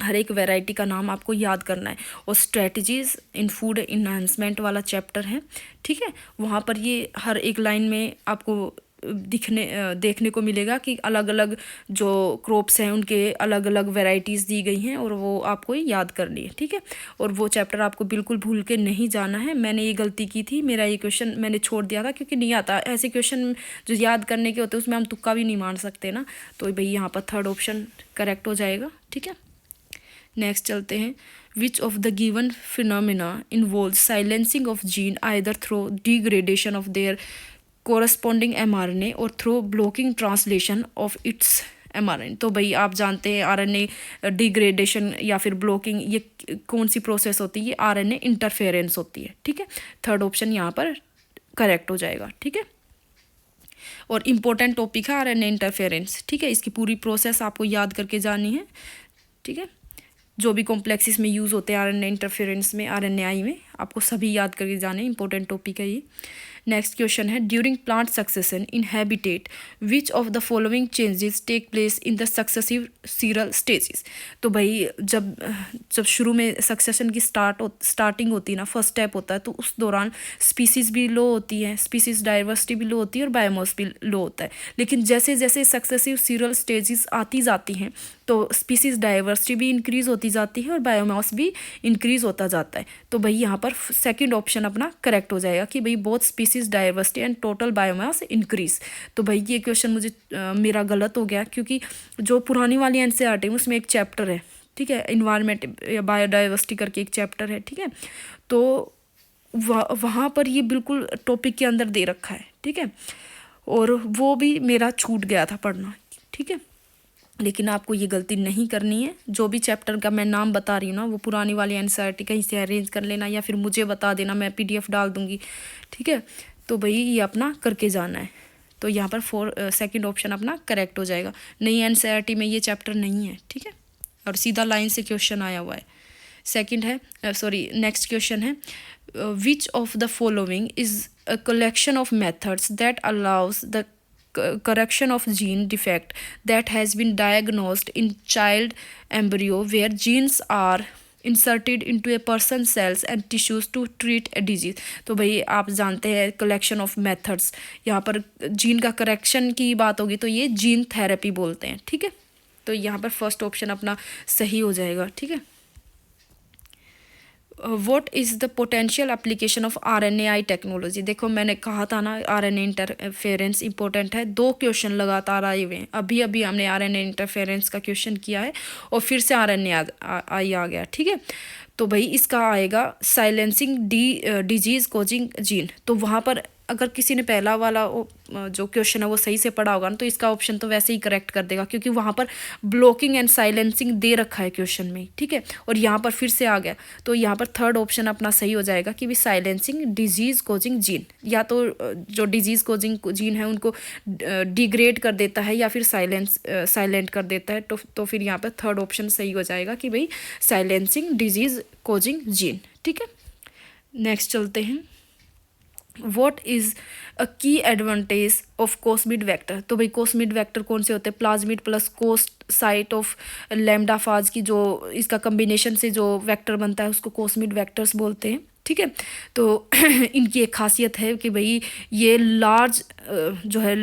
A: हर एक वैरायटी का नाम आपको याद करना है। और स्ट्रेटजीज़ इन फूड इन्हांसमेंट वाला चैप्टर है। ठीक है, वहाँ पर ये हर एक लाइन में आपको देखने को मिलेगा कि अलग अलग जो क्रॉप्स हैं उनके अलग अलग वैरायटीज़ दी गई हैं, और वो आपको याद करनी है। ठीक है, और वो चैप्टर आपको बिल्कुल भूल के नहीं जाना है। मैंने ये गलती की थी, मेरा ये क्वेश्चन मैंने छोड़ दिया था क्योंकि नहीं आता। ऐसे क्वेश्चन जो याद करने के होते हैं उसमें हम तुक्का भी नहीं मार सकते ना, तो भाई यहाँ पर थर्ड ऑप्शन करेक्ट हो जाएगा। ठीक है, नेक्स्ट चलते हैं। Which of the given phenomena involve silencing of gene either through degradation of their corresponding mRNA और through blocking translation of its mRNA। तो भाई आप जानते हैं RNA डिग्रेडेशन या फिर ब्लॉकिंग ये कौन सी प्रोसेस होती है, ये RNA इंटरफेरेंस होती है। ठीक है, थर्ड ऑप्शन यहाँ पर करेक्ट हो जाएगा। ठीक है, और इम्पोर्टेंट टॉपिक है RNA इंटरफेरेंस। ठीक है, इसकी पूरी प्रोसेस आपको याद करके जानी है। ठीक है, जो भी कॉम्प्लेक्सेस में यूज़ होते हैं RNA इंटरफेरेंस में, RNAi में, आपको सभी याद करके जाने, इंपॉर्टेंट टॉपिक है ये। नेक्स्ट क्वेश्चन है। During plant succession in habitat which of the following changes take place in the successive seral stages. तो भाई जब शुरू में सक्सेशन की स्टार्टिंग होती है ना, फर्स्ट स्टेप होता है, तो उस दौरान स्पीसीज भी लो होती है, स्पीसीज डाइवर्सिटी भी लो होती है और बायोमास भी लो होता है। लेकिन जैसे जैसे सक्सेसिव सीरल स्टेजेस आती जाती हैं तो स्पीसीज डाइवर्सिटी भी इंक्रीज़ होती जाती है और बायोमास भी इंक्रीज़ होता जाता है। तो भाई यहाँ पर सेकंड ऑप्शन अपना करेक्ट हो जाएगा कि भाई both species diversity and total biomass increase. तो भाई ये क्वेश्चन मुझे मेरा गलत हो गया क्योंकि जो पुरानी वाली NCERT है उसमें एक चैप्टर है, ठीक है, इन्वायरमेंट या बायोडाइवर्सिटी करके एक चैप्टर है। ठीक है, तो वहाँ पर ये बिल्कुल टॉपिक के अंदर दे रखा है। ठीक है, और वो भी मेरा छूट गया था पढ़ना। ठीक है, लेकिन आपको ये गलती नहीं करनी है। जो भी चैप्टर का मैं नाम बता रही हूँ ना, वो पुरानी वाली NCERT कहीं से अरेंज कर लेना या फिर मुझे बता देना, मैं PDF डाल दूँगी। ठीक है, तो भाई ये अपना करके जाना है। तो यहाँ पर सेकंड ऑप्शन अपना करेक्ट हो जाएगा। नई NCERT में ये चैप्टर नहीं है। ठीक है, और सीधा लाइन से क्वेश्चन आया हुआ है। सेकंड है नेक्स्ट क्वेश्चन है which of the following is a collection of methods that allows the correction of gene defect that has been diagnosed in child embryo where genes are inserted into a person's cells and tissues to treat a disease। तो भाई आप जानते हैं collection of methods, यहाँ पर gene का correction की बात होगी तो ये जीन थेरेपी बोलते हैं। ठीक है, तो यहाँ पर फर्स्ट ऑप्शन अपना सही हो जाएगा। ठीक है, what is the potential application of RNAi technology. देखो मैंने कहा था ना RNA इंटरफेरेंस इंपॉर्टेंट है। 2 क्वेश्चन लगातार आए हुए हैं। अभी अभी हमने RNA इंटरफेरेंस का क्वेश्चन किया है और फिर से RNAi आ गया। ठीक है, तो भाई इसका आएगा साइलेंसिंग डिजीज़ कोजिंग जीन। तो वहाँ पर अगर किसी ने पहला वाला जो क्वेश्चन है वो सही से पढ़ा होगा ना, तो इसका ऑप्शन तो वैसे ही करेक्ट कर देगा क्योंकि वहाँ पर ब्लॉकिंग एंड साइलेंसिंग दे रखा है क्वेश्चन में। ठीक है, और यहाँ पर फिर से आ गया, तो यहाँ पर थर्ड ऑप्शन अपना सही हो जाएगा कि भी साइलेंसिंग डिजीज़ कोजिंग जीन, या तो जो डिजीज़ कोजिंग जीन है उनको डिग्रेड कर देता है या फिर साइलेंट कर देता है। तो फिर यहाँ पर थर्ड ऑप्शन सही हो जाएगा कि भाई साइलेंसिंग डिजीज़ कोजिंग जीन। ठीक है, नेक्स्ट चलते हैं। What is a key advantage of cosmid vector। तो भाई cosmid vector कौन से होते हैं? Plasmid plus cos site of lambda phage की जो इसका कम्बिनेशन से जो वेक्टर बनता है उसको cosmid vectors बोलते हैं। ठीक है, तो इनकी एक खासियत है कि भाई ये लार्ज जो है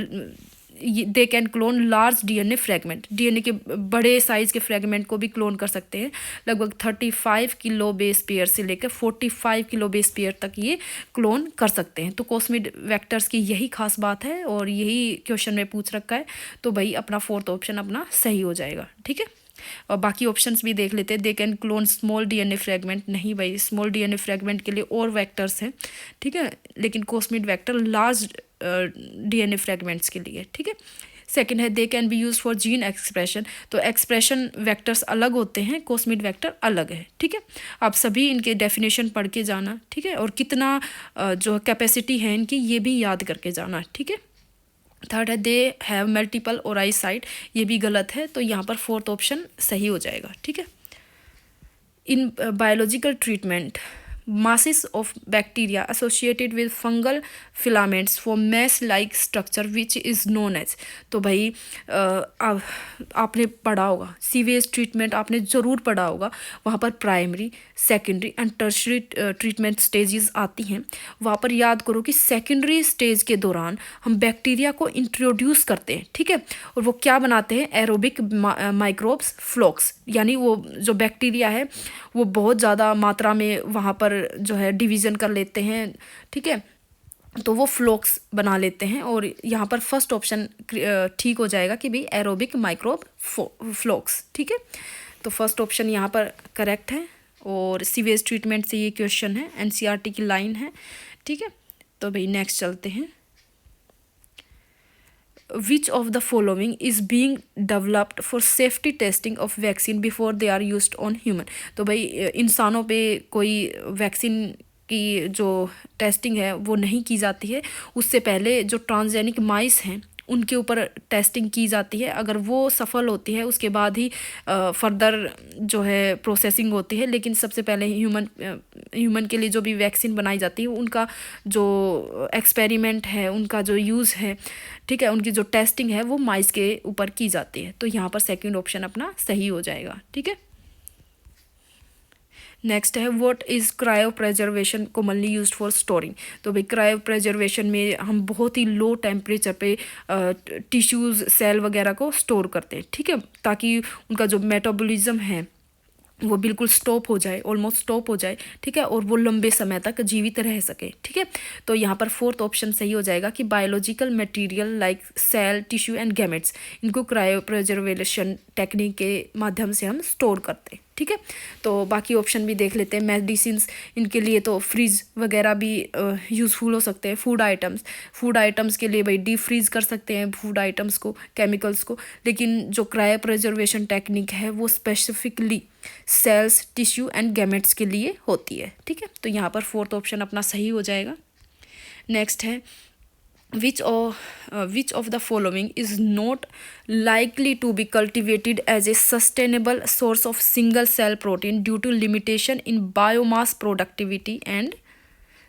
A: they can clone large DNA fragment, DNA के बड़े साइज के फ्रेगमेंट को भी क्लोन कर सकते हैं। लगभग 35 किलो बेस पेयर से लेकर 45 किलो बेस पेयर तक ये क्लोन कर सकते हैं। तो कॉस्मिड वेक्टर्स की यही खास बात है और यही क्वेश्चन में पूछ रखा है, तो भाई अपना फोर्थ ऑप्शन अपना सही हो जाएगा। ठीक है, और बाकी ऑप्शंस भी देख लेते हैं। They can clone small DNA fragment, नहीं भाई, स्मॉल डीएनए फ्रेगमेंट के लिए और वेक्टर्स हैं। ठीक है, लेकिन cosmid vector large DNA fragments के लिए। ठीक है, सेकंड है they can be use for gene expression. तो एक्सप्रेशन वेक्टर्स अलग होते हैं, कॉस्मिड वेक्टर अलग है। ठीक है, आप सभी इनके डेफिनेशन पढ़ के जाना। ठीक है, और कितना जो कैपेसिटी है इनकी ये भी याद करके जाना। ठीक है, थर्ड है they have multiple Orai site, ये भी गलत है, तो यहाँ पर फोर्थ ऑप्शन सही हो जाएगा। ठीक है, in biological treatment masses of bacteria associated with fungal filaments form mesh like structure which is known as। तो भाई आपने पढ़ा होगा सीवेज ट्रीटमेंट, आपने ज़रूर पढ़ा होगा, वहाँ पर primary secondary and tertiary treatment stages आती हैं। वहाँ पर याद करो कि सेकेंडरी स्टेज के दौरान हम बैक्टीरिया को इंट्रोड्यूस करते हैं। ठीक है, और वो क्या बनाते हैं, एरोबिक माइक्रोब्स फ्लोक्स, यानी वो जो बैक्टीरिया है वो बहुत ज़्यादा मात्रा में वहाँ पर जो है डिवीज़न कर लेते हैं। ठीक है, तो वो फ्लोक्स बना लेते हैं, और यहाँ पर फर्स्ट ऑप्शन ठीक हो जाएगा कि भाई एरोबिक माइक्रोब फ्लोक्स। ठीक है, तो फर्स्ट ऑप्शन यहाँ पर करेक्ट है, और सीवेज ट्रीटमेंट से ये क्वेश्चन है, एनसीईआरटी की लाइन है। ठीक है, तो भाई नेक्स्ट चलते हैं। Which of the following is being developed for safety testing of vaccine before they are used on human। तो भाई इंसानों पे कोई वैक्सीन की जो टेस्टिंग है वो नहीं की जाती है, उससे पहले जो ट्रांसजेनिक माइस हैं उनके ऊपर टेस्टिंग की जाती है। अगर वो सफल होती है उसके बाद ही फर्दर जो है प्रोसेसिंग होती है, लेकिन सबसे पहले ह्यूमन के लिए जो भी वैक्सीन बनाई जाती है उनका जो एक्सपेरिमेंट है, उनका जो यूज़ है, ठीक है, उनकी जो टेस्टिंग है वो माइस के ऊपर की जाती है। तो यहाँ पर सेकंड ऑप्शन अपना सही हो जाएगा। ठीक है, नेक्स्ट है what is cryo preservation commonly used for storing. तो भाई क्रायो प्रेजर्वेशन में हम बहुत ही लो टेम्परेचर पे टिश्यूज़ सेल वगैरह को स्टोर करते हैं। ठीक है, ताकि उनका जो मेटाबॉलिज्म है वो बिल्कुल स्टॉप हो जाए, ऑलमोस्ट स्टॉप हो जाए। ठीक है, और वो लंबे समय तक जीवित रह सके। ठीक है, तो यहाँ पर फोर्थ ऑप्शन सही हो जाएगा कि biological material like cell tissue and gametes, इनको क्रायो प्रिजर्वेशन टेक्निक के माध्यम से हम स्टोर करते हैं। ठीक है, तो बाकी ऑप्शन भी देख लेते हैं। मेडिसिन्स, इनके लिए तो फ्रीज वगैरह भी यूज़फुल हो सकते हैं। फूड आइटम्स के लिए भाई डीप फ्रीज कर सकते हैं फूड आइटम्स को, केमिकल्स को, लेकिन जो क्रायो प्रिजर्वेशन टेक्निक है वो specifically cells tissue and gametes के लिए होती है। ठीक है, तो यहाँ पर फोर्थ ऑप्शन अपना सही हो जाएगा। नेक्स्ट है which of the following is not likely to be cultivated as a sustainable source of single cell protein due to limitation in biomass productivity and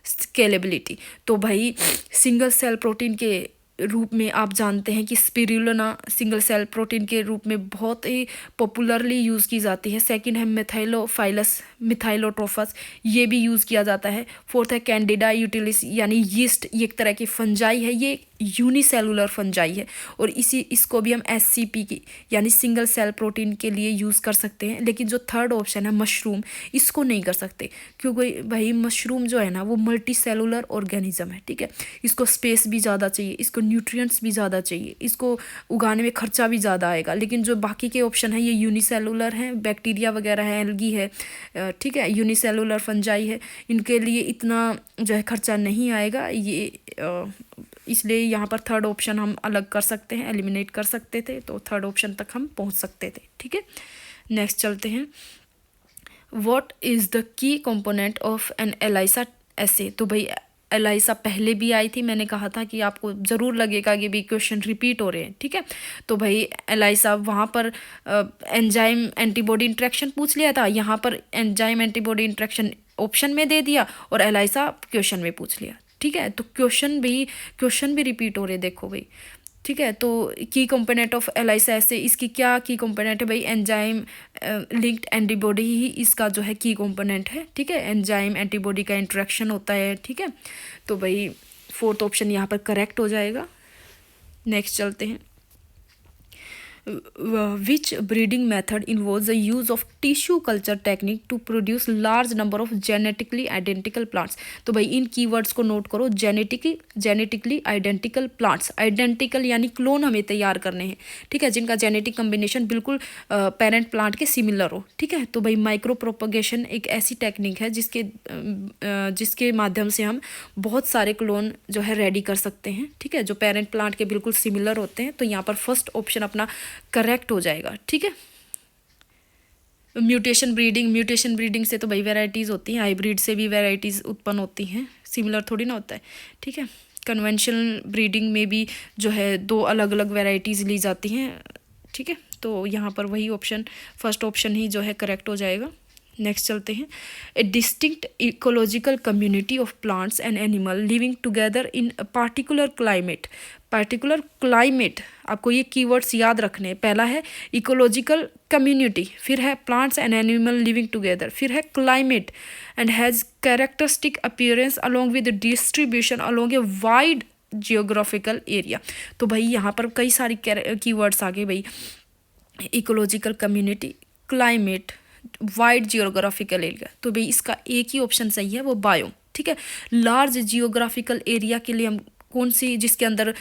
A: scalability। तो भाई सिंगल सेल प्रोटीन के रूप में आप जानते हैं कि स्पिरुलिना सिंगल सेल प्रोटीन के रूप में बहुत ही पॉपुलरली यूज़ की जाती है। सेकंड है मिथाइलोफाइलस मिथाइलोट्रोफस, ये भी यूज़ किया जाता है। फोर्थ है कैंडिडा यूटिलिस, यानी यीस्ट, ये एक तरह की फंजाई है, ये यूनिसेलुलर फंजाई है, और इसको भी हम SCP की यानी सिंगल सेल प्रोटीन के लिए यूज़ कर सकते हैं। लेकिन जो थर्ड ऑप्शन है मशरूम, इसको नहीं कर सकते, क्योंकि भाई मशरूम जो है ना वो मल्टी सेलुलर ऑर्गेनिज्म है। ठीक है, इसको स्पेस भी ज़्यादा चाहिए, इसको न्यूट्रिएंट्स भी ज़्यादा चाहिए, इसको उगाने में खर्चा भी ज़्यादा आएगा। लेकिन जो बाकी के ऑप्शन है ये यूनिसेलुलर हैं, बैक्टीरिया वगैरह है, एल्गी है, ठीक है, यूनिसेलुलर फंजाई है, इनके लिए इतना जो है खर्चा नहीं आएगा। ये इसलिए यहाँ पर थर्ड ऑप्शन हम अलग कर सकते हैं, एलिमिनेट कर सकते थे, तो थर्ड ऑप्शन तक हम पहुँच सकते थे। ठीक है, नेक्स्ट चलते हैं। What is the key component of an ELISA assay. तो भाई एलाइसा पहले भी आई थी, मैंने कहा था कि आपको ज़रूर लगेगा कि भी क्वेश्चन रिपीट हो रहे हैं। ठीक है, तो भाई एलाइसा वहाँ पर एंजाइम एंटीबॉडी इंट्रैक्शन पूछ लिया था, यहाँ पर एंजाइम एंटीबॉडी इंट्रैक्शन ऑप्शन में दे दिया और एलाइसा क्वेश्चन में पूछ लिया। ठीक है, तो क्वेश्चन भी रिपीट हो रहे, देखो भाई। ठीक है, तो की कंपोनेंट ऑफ एलाइसा ऐसे, इसकी क्या की कंपोनेंट है भाई, एंजाइम लिंक्ड एंटीबॉडी ही इसका जो है की कंपोनेंट है। ठीक है, एंजाइम एंटीबॉडी का इंट्रैक्शन होता है। ठीक है, तो भाई फोर्थ ऑप्शन यहाँ पर करेक्ट हो जाएगा। नेक्स्ट चलते हैं। Which breeding method involves the use of tissue culture technique to produce large number of genetically identical plants? तो भाई इन कीवर्ड्स को नोट करो। जेनेटिकली आइडेंटिकल प्लांट्स, आइडेंटिकल यानी क्लोन हमें तैयार करने हैं, ठीक है, जिनका जेनेटिक कम्बिनेशन बिल्कुल पेरेंट प्लांट के सिमिलर हो, ठीक है। तो भाई माइक्रो प्रोपगेशन एक ऐसी टेक्निक है जिसके माध्यम से हम बहुत सारे क्लोन जो है रेडी कर सकते हैं, ठीक है, जो पेरेंट प्लांट के बिल्कुल सिमिलर होते हैं। तो यहाँ पर फर्स्ट ऑप्शन अपना करेक्ट हो जाएगा, ठीक है। म्यूटेशन ब्रीडिंग से तो भाई वैरायटीज़ होती हैं, हाइब्रिड से भी वैरायटीज़ उत्पन्न होती हैं, सिमिलर थोड़ी ना होता है, ठीक है। कन्वेंशनल ब्रीडिंग में भी जो है दो अलग अलग वैरायटीज़ ली जाती हैं, ठीक है। तो यहाँ पर वही ऑप्शन, फर्स्ट ऑप्शन ही जो है करेक्ट हो जाएगा। नेक्स्ट चलते हैं। ए distinct ecological community of plants and animal living together in a particular climate, आपको ये कीवर्ड्स याद रखने हैं। पहला है इकोलॉजिकल कम्युनिटी, फिर है plants and animal living together, फिर है climate and has characteristic appearance along with distribution along a wide geographical area. तो भाई यहाँ पर कई सारी कीवर्ड्स आ गए भाई, ecological community, climate, wide geographical area. तो भाई इसका एक ही ऑप्शन सही है, वो बायोम, ठीक है। लार्ज जियोग्राफिकल एरिया के लिए हम कौन सी, जिसके अंदर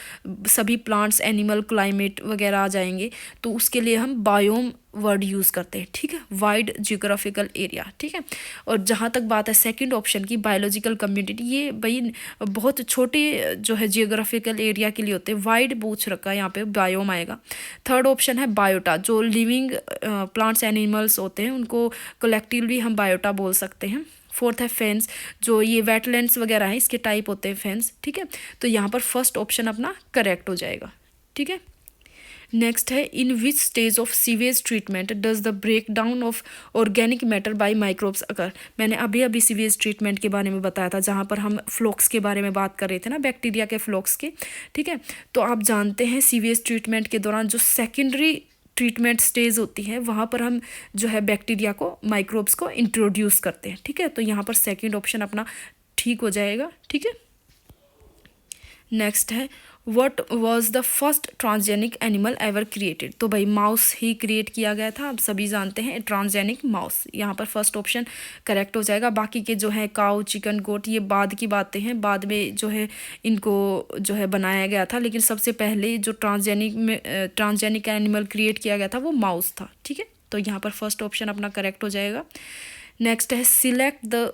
A: सभी प्लांट्स, एनिमल, क्लाइमेट वगैरह आ जाएंगे, तो उसके लिए हम बायोम वर्ड यूज़ करते हैं, ठीक है, वाइड जियोग्राफिकल एरिया, ठीक है। और जहाँ तक बात है सेकंड ऑप्शन की, बायोलॉजिकल कम्युनिटी, ये भाई बहुत छोटे जो है जियोग्राफिकल एरिया के लिए होते हैं, वाइड पूछ रखा है, यहाँ पे बायोम आएगा। थर्ड ऑप्शन है बायोटा, जो लिविंग प्लांट्स एनिमल्स होते हैं उनको कलेक्टिवली हम बायोटा बोल सकते हैं। फोर्थ है फेंस, जो ये वेटलैंड्स वगैरह है इसके टाइप होते हैं फेंस, ठीक है। तो यहाँ पर फर्स्ट ऑप्शन अपना करेक्ट हो जाएगा, ठीक है। नेक्स्ट है, in which stage of sewage treatment does the break down of organic matter by microbes occur. मैंने अभी सीवेज ट्रीटमेंट के बारे में बताया था, जहाँ पर हम फ्लोक्स के बारे में बात कर रहे थे ना, बैक्टीरिया के फ्लोक्स के, ठीक है। तो आप जानते हैं सीवेज ट्रीटमेंट के दौरान जो सेकेंडरी ट्रीटमेंट स्टेज होती है, वहाँ पर हम जो है बैक्टीरिया को, माइक्रोब्स को इंट्रोड्यूस करते हैं, ठीक है। तो यहाँ पर सेकंड ऑप्शन अपना ठीक हो जाएगा, ठीक है। नेक्स्ट है, what was the first transgenic animal ever created. तो भाई माउस ही क्रिएट किया गया था, आप सभी जानते हैं, ट्रांसजेनिक माउस। यहाँ पर फर्स्ट ऑप्शन करेक्ट हो जाएगा। बाकी के जो है काऊ, चिकन, गोट, ये बाद की बातें हैं, बाद में जो है इनको जो है बनाया गया था, लेकिन सबसे पहले जो ट्रांसजेनिक एनिमल क्रिएट किया गया था वो माउस था, ठीक है। तो यहाँ पर फर्स्ट ऑप्शन अपना करेक्ट हो जाएगा। नेक्स्ट है, select the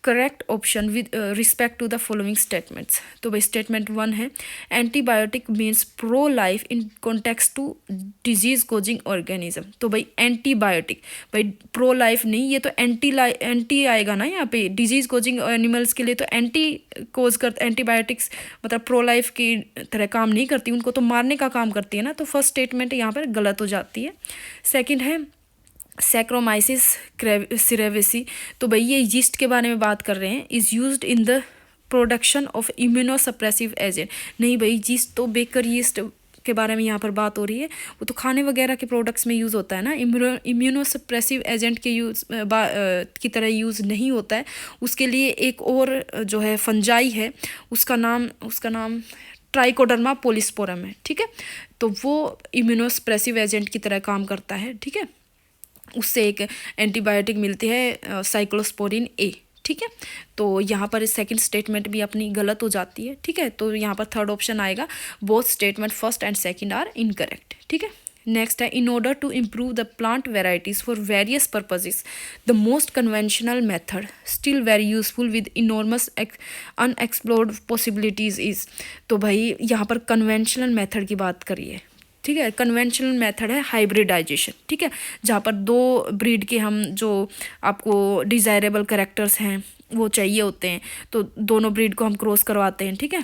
A: correct option with respect to the following statements. तो भाई स्टेटमेंट 1 है, antibiotic means pro life in context to disease causing organism. तो भाई एंटीबायोटिक, भाई प्रो लाइफ नहीं, ये तो एंटी आएगा ना यहाँ पे, डिजीज कोजिंग एनिमल्स के लिए तो एंटीबायोटिक्स मतलब प्रो लाइफ की तरह काम नहीं करती, उनको तो मारने का काम करती है ना। तो फर्स्ट स्टेटमेंट यहाँ पर गलत हो जाती है। सेकेंड है, सैक्रोमाइसिस सिरेविसी। तो भाई ये यीस्ट के बारे में बात कर रहे हैं, is used in the production of immunosuppressive agent. नहीं भाई, यीस्ट तो बेकर यीस्ट के बारे में यहाँ पर बात हो रही है, वो तो खाने वगैरह के प्रोडक्ट्स में यूज़ होता है ना, इम्यूनोसप्रेसिव एजेंट के की तरह यूज़ नहीं होता है। उसके लिए एक और जो है फंजाई है, उसका नाम ट्राइकोडर्मा पोलिस्पोरम है, ठीक है। तो वो इम्यूनोसप्रेसिव एजेंट की तरह काम करता है, ठीक है। उससे एक एंटीबायोटिक मिलती है साइक्लोस्पोरिन ए, ठीक है। तो यहाँ पर सेकंड स्टेटमेंट भी अपनी गलत हो जाती है, ठीक है। तो यहाँ पर थर्ड ऑप्शन आएगा, both statement first and second are incorrect, ठीक है। नेक्स्ट है, in order to improve the plant varieties for various purposes the most conventional method still very useful with enormous unexplored possibilities is. तो भाई यहाँ पर conventional method की बात करिए, ठीक है। कन्वेंशनल मेथड है हाइब्रिडाइजेशन, ठीक है, जहाँ पर दो ब्रीड के हम जो आपको डिज़ायरेबल कैरेक्टर्स हैं वो चाहिए होते हैं, तो दोनों ब्रीड को हम क्रॉस करवाते हैं, ठीक है।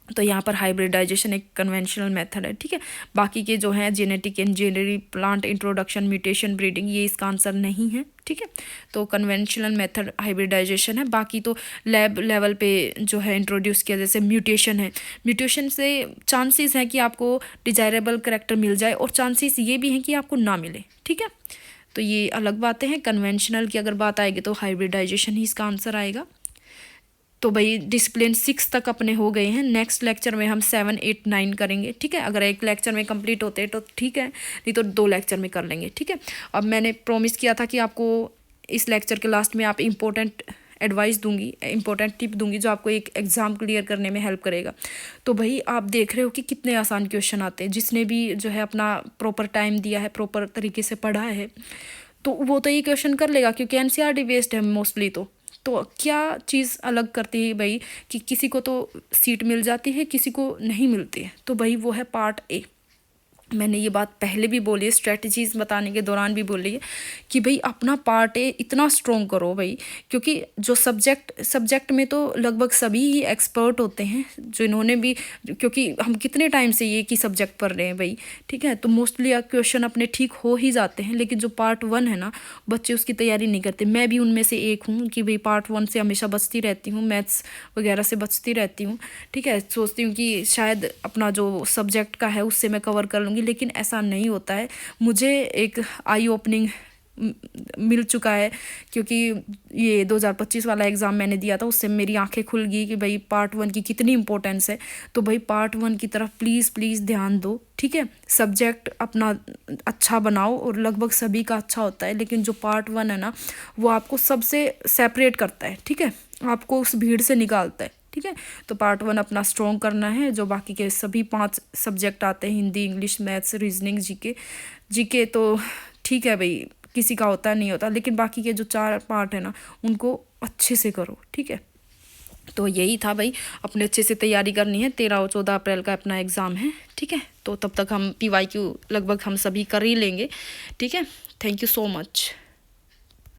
A: तो यहाँ पर हाइब्रिडाइजेशन एक कन्वेंशनल मेथड है, ठीक है। बाकी के जो हैं genetic engineering, plant introduction, mutation, breeding, ये इसका आंसर नहीं है, ठीक है। तो कन्वेंशनल मेथड हाइब्रिडाइजेशन है। बाकी तो लैब लेवल पे जो है इंट्रोड्यूस किया, जैसे म्यूटेशन है, म्यूटेशन से चांसेस हैं कि आपको डिजायरेबल कैरेक्टर मिल जाए और चांसेस ये भी हैं कि आपको ना मिले, ठीक है। तो ये अलग बातें हैं। कन्वेंशनल की अगर बात आएगी तो हाइब्रिडाइजेशन ही इसका आंसर आएगा। तो भाई डिसिप्लिन 6 तक अपने हो गए हैं। नेक्स्ट लेक्चर में हम 7, 8, 9 करेंगे, ठीक है। अगर एक लेक्चर में कंप्लीट होते हैं तो ठीक है, नहीं तो 2 लेक्चर में कर लेंगे, ठीक है। अब मैंने प्रॉमिस किया था कि आपको इस लेक्चर के लास्ट में आप इम्पोर्टेंट एडवाइस दूंगी, इम्पोर्टेंट टिप दूंगी जो आपको एक एग्ज़ाम क्लियर करने में हेल्प करेगा। तो भाई आप देख रहे हो कि कितने आसान क्वेश्चन आते हैं। जिसने भी जो है अपना प्रॉपर टाइम दिया है, प्रॉपर तरीके से पढ़ा है, तो वो तो ये क्वेश्चन कर लेगा, क्योंकि एनसीईआरटी बेस्ड है मोस्टली। तो क्या चीज़ अलग करती है भाई कि किसी को तो सीट मिल जाती है, किसी को नहीं मिलती है। तो भाई वो है पार्ट ए। मैंने ये बात पहले भी बोली है, स्ट्रेटजीज बताने के दौरान भी बोली है कि भाई अपना पार्ट ए इतना स्ट्रॉन्ग करो भाई, क्योंकि जो सब्जेक्ट में तो लगभग सभी ही एक्सपर्ट होते हैं, जो इन्होंने भी, क्योंकि हम कितने टाइम से ये की सब्जेक्ट पढ़ रहे हैं भाई, ठीक है। तो मोस्टली क्वेश्चन अपने ठीक हो ही जाते हैं, लेकिन जो पार्ट 1 है ना, बच्चे उसकी तैयारी नहीं करते। मैं भी उनमें से एक हूँ कि भाई पार्ट 1 से हमेशा बचती रहती हूँ, मैथ्स वगैरह से बचती रहती हूँ, ठीक है। सोचती हूँ कि शायद अपना जो सब्जेक्ट का है उससे मैं कवर कर लूँगी, लेकिन ऐसा नहीं होता है। मुझे एक आई ओपनिंग मिल चुका है, क्योंकि ये 2025 वाला एग्ज़ाम मैंने दिया था, उससे मेरी आंखें खुल गई कि भाई पार्ट 1 की कितनी इंपॉर्टेंस है। तो भाई पार्ट 1 की तरफ प्लीज़ प्लीज़ ध्यान दो, ठीक है। सब्जेक्ट अपना अच्छा बनाओ, और लगभग सभी का अच्छा होता है, लेकिन जो पार्ट 1 है ना, वो आपको सबसे सेपरेट करता है, ठीक है, आपको उस भीड़ से निकालता है, ठीक है। तो पार्ट 1 अपना स्ट्रॉन्ग करना है। जो बाकी के सभी 5 सब्जेक्ट आते हैं, Hindi, English, maths, reasoning, GK तो ठीक है भाई, किसी का होता नहीं होता, लेकिन बाकी के जो 4 पार्ट है ना, उनको अच्छे से करो, ठीक है। तो यही था भाई, अपने अच्छे से तैयारी करनी है। 13 और 14 अप्रैल का अपना एग्ज़ाम है, ठीक है। तो तब तक हम PYQ लगभग हम सभी कर ही लेंगे, ठीक है। Thank you so much.